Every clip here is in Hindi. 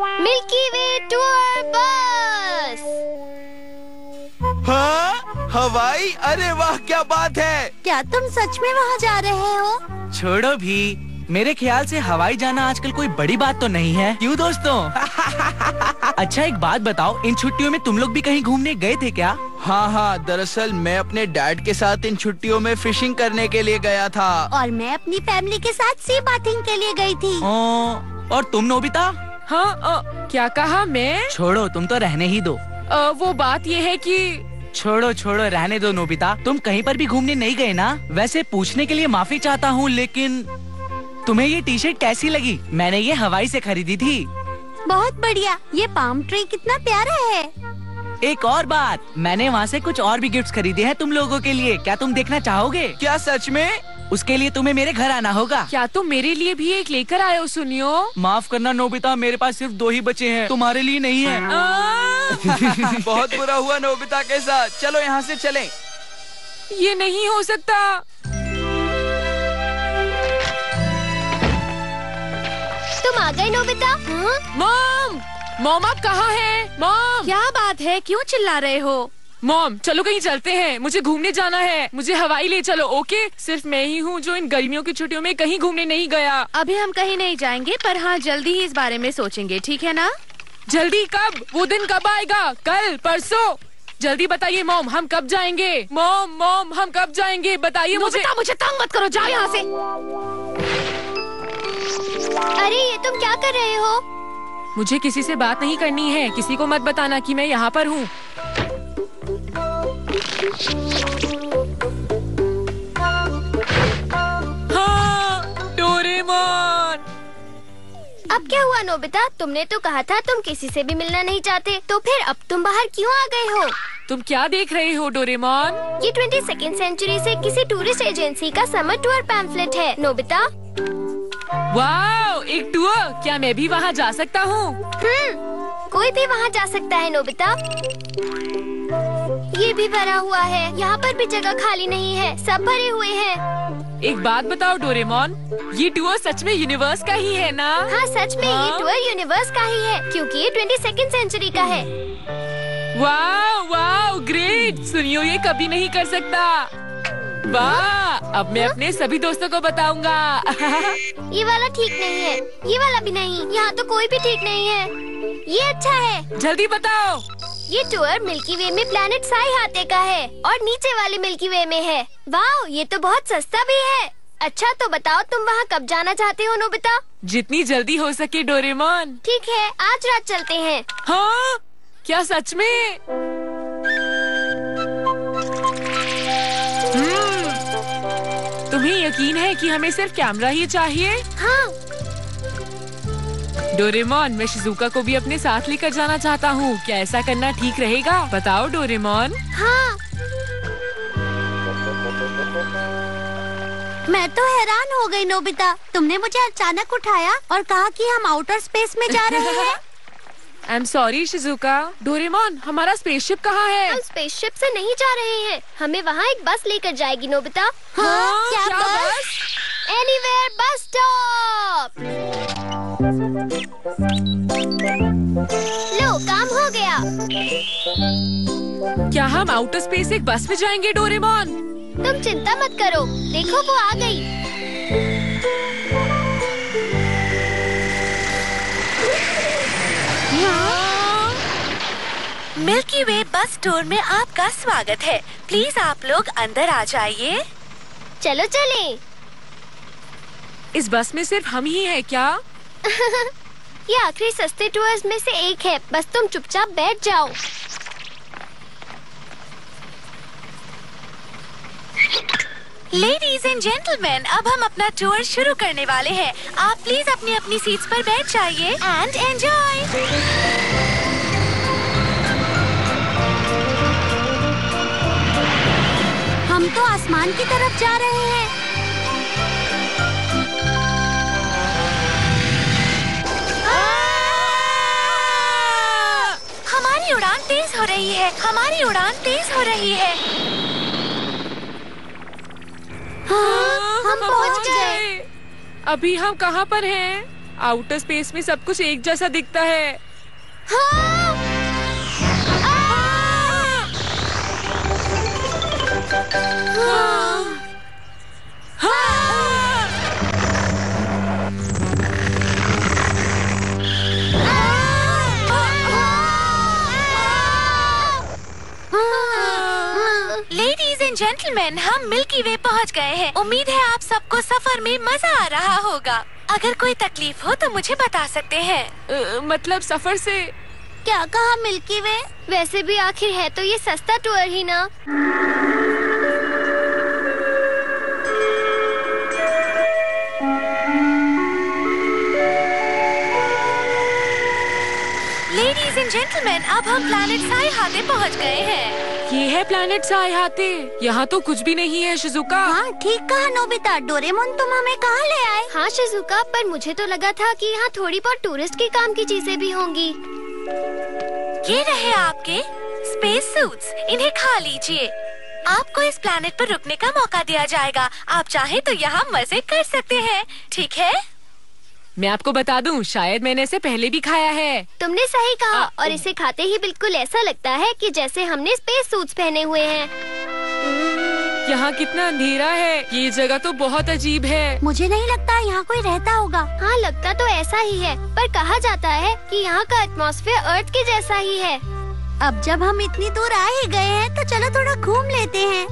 मिल्की वे टूर बस। हाँ, हवाई, अरे वाह क्या बात है। क्या तुम सच में वहाँ जा रहे हो? छोड़ो भी, मेरे ख्याल से हवाई जाना आजकल कोई बड़ी बात तो नहीं है, क्यों दोस्तों? अच्छा एक बात बताओ, इन छुट्टियों में तुम लोग भी कहीं घूमने गए थे क्या? हाँ, दरअसल मैं अपने डैड के साथ इन छुट्टियों में फिशिंग करने के लिए गया था। और मैं अपनी फैमिली के साथ सी बाथिंग के लिए गई थी। और तुम नोबिता? हाँ, क्या कहा मैं? छोड़ो, तुम तो रहने ही दो। वो बात ये है कि छोड़ो रहने दो नोबिता, तुम कहीं पर भी घूमने नहीं गए ना? वैसे पूछने के लिए माफी चाहता हूँ, लेकिन तुम्हें ये टी शर्ट कैसी लगी? मैंने ये हवाई से खरीदी थी। बहुत बढ़िया, ये पाम ट्री कितना प्यारा है। एक और बात, मैंने वहाँ से कुछ और भी गिफ्ट्स खरीदे हैं तुम लोगों के लिए, क्या तुम देखना चाहोगे? क्या सच में? उसके लिए तुम्हें मेरे घर आना होगा। क्या तुम मेरे लिए भी एक लेकर आए हो? सुनियो, माफ करना नोबिता, मेरे पास सिर्फ 2 ही बचे हैं, तुम्हारे लिए नहीं है। बहुत बुरा हुआ नोबिता के साथ, चलो यहाँ से चलें। ये नहीं हो सकता। तुम आ गए नोबिता? मॉम आप कहाँ हैं? मॉम, क्या बात है, क्यों चिल्ला रहे हो? मॉम चलो कहीं चलते हैं, मुझे घूमने जाना है, मुझे हवाई ले चलो। ओके, सिर्फ मैं ही हूँ जो इन गर्मियों की छुट्टियों में कहीं घूमने नहीं गया। अभी हम कहीं नहीं जाएंगे, पर हाँ जल्दी ही इस बारे में सोचेंगे, ठीक है ना? जल्दी कब? वो दिन कब आएगा? कल, परसों? जल्दी बताइए मॉम, हम कब जाएंगे? मॉम हम कब जाएंगे? बताइए मुझे। मुझे तंग मत करो, जाओ यहाँ से। अरे ये तुम क्या कर रहे हो? मुझे किसी से बात नहीं करनी है, किसी को मत बताना कि मैं यहाँ पर हूँ। हाँ, डोरेमोन। अब क्या हुआ नोबिता? तुमने तो कहा था तुम किसी से भी मिलना नहीं चाहते, तो फिर अब तुम बाहर क्यों आ गए हो? तुम क्या देख रहे हो डोरेमोन? ये 22nd सेंचुरी से किसी टूरिस्ट एजेंसी का समर टूर पैम्फलेट है नोबिता। वाओ, एक टूर! क्या मैं भी वहाँ जा सकता हूँ? कोई भी वहाँ जा सकता है नोबिता। ये भी भरा हुआ है, यहाँ पर भी जगह खाली नहीं है, सब भरे हुए हैं। एक बात बताओ डोरेमोन, ये टूर सच में यूनिवर्स का ही है ना? हाँ सच में ये टूर यूनिवर्स का ही है, क्योंकि ये 22nd सेंचुरी का है। Wow great! सुनियो, ये कभी नहीं कर सकता। वाह, अब मैं अपने सभी दोस्तों को बताऊंगा। ये वाला ठीक नहीं है, ये वाला भी नहीं, यहाँ तो कोई भी ठीक नहीं है। ये अच्छा है। जल्दी बताओ। ये टूर मिल्की वे में प्लैनेट साइहाते का है और नीचे वाले मिल्की वे में है। वाह, ये तो बहुत सस्ता भी है। अच्छा तो बताओ तुम वहाँ कब जाना चाहते हो नोबिता? जितनी जल्दी हो सके डोरेमोन। ठीक है, आज रात चलते हैं। हाँ, क्या सच में? तुम्हें यकीन है कि हमें सिर्फ कैमरा ही चाहिए? हाँ। डोरेमोन, मैं शिजुका को भी अपने साथ लेकर जाना चाहता हूँ, क्या ऐसा करना ठीक रहेगा? बताओ डोरेमोन। हाँ। मैं तो हैरान हो गई नोबिता, तुमने मुझे अचानक उठाया और कहा कि हम आउटर स्पेस में जा रहे हैं। I am sorry Shizuka. Doraemon, हमारा स्पेसशिप कहाँ है? हम स्पेसशिप से नहीं जा रहे हैं, हमें वहाँ एक बस लेकर जाएगी नोबिता। हाँ, क्या बस? Anywhere bus stop. लो, काम हो गया। क्या हम आउटर स्पेस एक बस में जाएंगे डोरेमोन? तुम चिंता मत करो, देखो वो आ गई। मिल्की वे बस टूर में आपका स्वागत है। प्लीज आप लोग अंदर आ जाइए। चलो चलें। इस बस में सिर्फ हम ही हैं क्या? ये आखिरी सस्ते टूर्स में से एक है, बस तुम चुपचाप बैठ जाओ। लेडीज एंड जेंटलमैन, अब हम अपना टूर शुरू करने वाले हैं। आप प्लीज अपनी अपनी सीट्स पर बैठ जाइए एंड एंजॉय। हम तो आसमान की तरफ जा रहे हैं। हमारी उड़ान तेज हो रही है, हमारी उड़ान तेज हो रही है। हाँ, हम पहुंच गए। अभी हम कहाँ पर हैं? आउटर स्पेस में सब कुछ एक जैसा दिखता है। हाँ! लेडीज एंड जेंटलमैन, हम मिल्की वे पहुंच गए हैं। उम्मीद है आप सबको सफर में मजा आ रहा होगा। अगर कोई तकलीफ हो तो मुझे बता सकते हैं। मतलब सफर से क्या कहा मिल्की वे? वैसे भी आखिर है तो ये सस्ता टूर ही ना। लेडीज एंड जेंटलमैन, अब हम प्लैनेट साइहाते पहुंच गए हैं। ये है प्लैनेट साइहाते। यहाँ तो कुछ भी नहीं है शिजुका। हाँ ठीक कहा नोबिता। डोरेमोन तुम हमें कहाँ ले आए? हाँ शिजुका, पर मुझे तो लगा था कि यहाँ थोड़ी बहुत टूरिस्ट के काम की चीजें भी होंगी। ये रहे आपके स्पेस सूट्स, इन्हें खा लीजिए। आपको इस प्लैनेट पर रुकने का मौका दिया जाएगा। आप चाहे तो यहाँ मजे कर सकते हैं, ठीक है? मैं आपको बता दूं, शायद मैंने इसे पहले भी खाया है। तुमने सही कहा, और इसे खाते ही बिल्कुल ऐसा लगता है कि जैसे हमने स्पेस सूट्स पहने हुए हैं। यहाँ कितना अंधेरा है। ये जगह तो बहुत अजीब है। मुझे नहीं लगता यहाँ कोई रहता होगा। हाँ लगता तो ऐसा ही है, पर कहा जाता है कि यहाँ का एटमॉस्फेयर अर्थ के जैसा ही है। अब जब हम इतनी दूर आ ही गए हैं तो चलो थोड़ा घूम लेते हैं।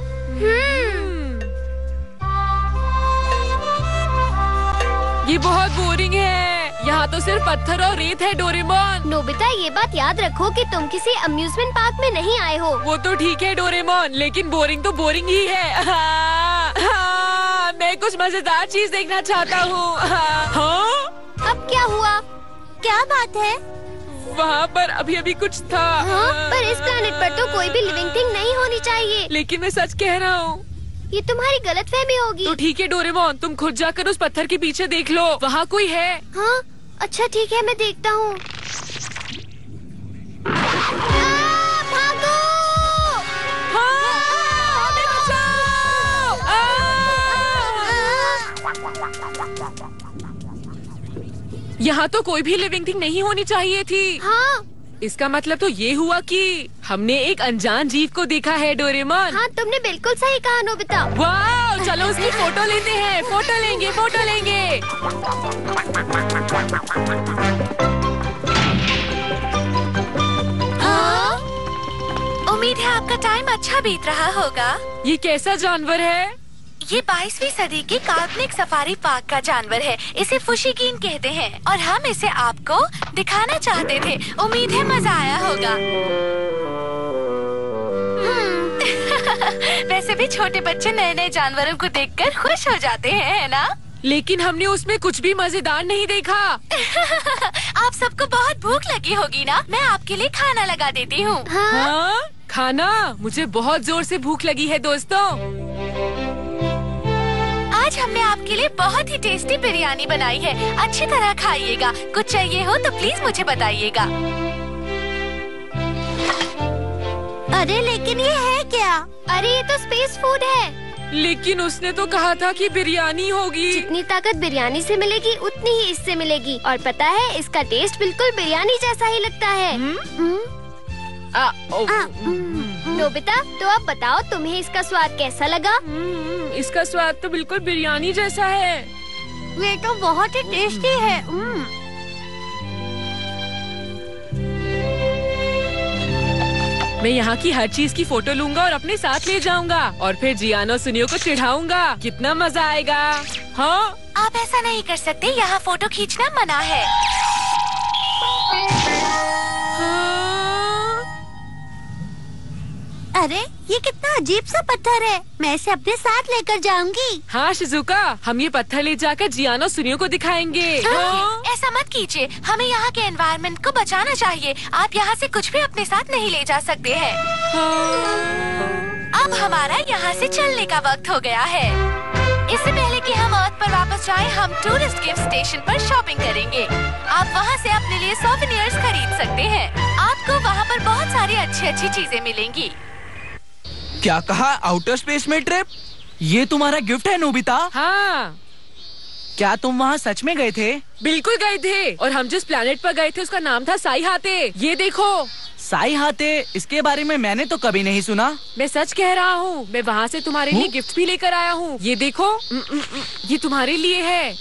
ये बहुत बोरिंग है। यहाँ तो सिर्फ पत्थर और रेत है डोरेमोन। नोबिता, ये बात याद रखो कि तुम किसी अम्यूजमेंट पार्क में नहीं आए हो। वो तो ठीक है डोरेमोन, लेकिन बोरिंग तो बोरिंग ही है। मैं कुछ मजेदार चीज देखना चाहता हूँ। अब क्या हुआ? क्या बात है? वहाँ पर अभी अभी कुछ था। पर इस प्लैनेट पर तो कोई भी लिविंग थिंग नहीं होनी चाहिए। लेकिन मैं सच कह रहा हूँ। ये तुम्हारी गलतफहमी होगी। तो ठीक है डोरेमोन, तुम खुद जाकर उस पत्थर के पीछे देख लो, वहाँ कोई है। हाँ अच्छा ठीक है, मैं देखता हूँ। भागो! हमें बचाओ! यहाँ तो कोई भी लिविंग थिंग नहीं होनी चाहिए थी। हाँ इसका मतलब तो ये हुआ कि हमने एक अनजान जीव को देखा है डोरेमोन। हाँ तुमने बिल्कुल सही कहा नोबिता। वाह, चलो उसकी फोटो लेते हैं। फोटो लेंगे, फोटो लेंगे। उम्मीद है आपका टाइम अच्छा बीत रहा होगा। ये कैसा जानवर है? ये 22वीं सदी के काल्पनिक सफारी पार्क का जानवर है। इसे फुशिगीन कहते हैं और हम इसे आपको दिखाना चाहते थे। उम्मीद है मजा आया होगा। वैसे भी छोटे बच्चे नए नए जानवरों को देखकर खुश हो जाते हैं, है ना? लेकिन हमने उसमें कुछ भी मजेदार नहीं देखा। आप सबको बहुत भूख लगी होगी ना? मैं आपके लिए खाना लगा देती हूँ। हाँ? खाना? मुझे बहुत जोर से भूख लगी है दोस्तों। आज हमने आपके लिए बहुत ही टेस्टी बिरयानी बनाई है। अच्छी तरह खाइएगा। कुछ चाहिए हो तो प्लीज मुझे बताइएगा। अरे लेकिन ये है क्या? अरे ये तो स्पेस फूड है। लेकिन उसने तो कहा था कि बिरयानी होगी। जितनी ताकत बिरयानी से मिलेगी उतनी ही इससे मिलेगी। और पता है इसका टेस्ट बिल्कुल बिरयानी जैसा ही लगता है। नोबिता, तो आप बताओ तुम्हें इसका स्वाद कैसा लगा? इसका स्वाद तो बिल्कुल बिरयानी जैसा है। ये तो बहुत ही टेस्टी है। मैं यहाँ की हर चीज की फोटो लूंगा और अपने साथ ले जाऊंगा और फिर जियानो सुनियो को चिढ़ाऊंगा। कितना मजा आएगा। हाँ? आप ऐसा नहीं कर सकते, यहाँ फोटो खींचना मना है। अरे ये कितना अजीब सा पत्थर है। मैं इसे अपने साथ लेकर जाऊंगी। हाँ शिजुका, हम ये पत्थर ले जाकर जियानो सुनियो को दिखाएंगे। ऐसा मत कीजिए, हमें यहाँ के एनवायरनमेंट को बचाना चाहिए। आप यहाँ से कुछ भी अपने साथ नहीं ले जा सकते हैं। अब हमारा यहाँ से चलने का वक्त हो गया है। इससे पहले कि हम अर्थ पर वापस जाएं, हम टूरिस्ट गिफ्ट स्टेशन पर शॉपिंग करेंगे। आप वहाँ से अपने लिए सोवेनियर्स खरीद सकते हैं। आपको वहाँ पर बहुत सारी अच्छी चीजें मिलेंगी। क्या कहा? आउटर स्पेस में ट्रिप? ये तुम्हारा गिफ्ट है नोबिता? हाँ। क्या तुम वहाँ सच में गए थे? बिल्कुल गए थे, और हम जिस प्लेनेट पर गए थे उसका नाम था साई हाते। ये देखो। साई हाते? इसके बारे में मैंने तो कभी नहीं सुना। मैं सच कह रहा हूँ, मैं वहाँ से तुम्हारे लिए गिफ्ट भी लेकर आया हूँ। ये देखो, ये तुम्हारे लिए है,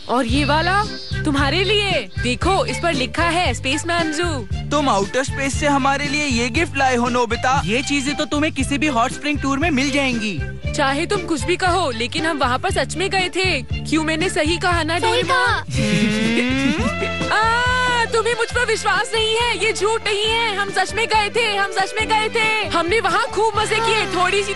और ये वाला तुम्हारे लिए। देखो, इस पर लिखा है स्पेसमैन जू। तुम आउटर स्पेस से हमारे लिए ये गिफ्ट लाए हो नोबिता। ये चीजें तो तुम्हें किसी भी हॉट स्प्रिंग टूर में मिल जाएंगी। चाहे तुम कुछ भी कहो, लेकिन हम वहाँ पर सच में गए थे। क्यों, मैंने सही कहा ना डोरेमोन? तुम्हें मुझ पर विश्वास नहीं है? ये झूठ नहीं है, हम सच में गए थे, हम सच में गए थे। हमने वहाँ खूब मजे किए। थोड़ी सी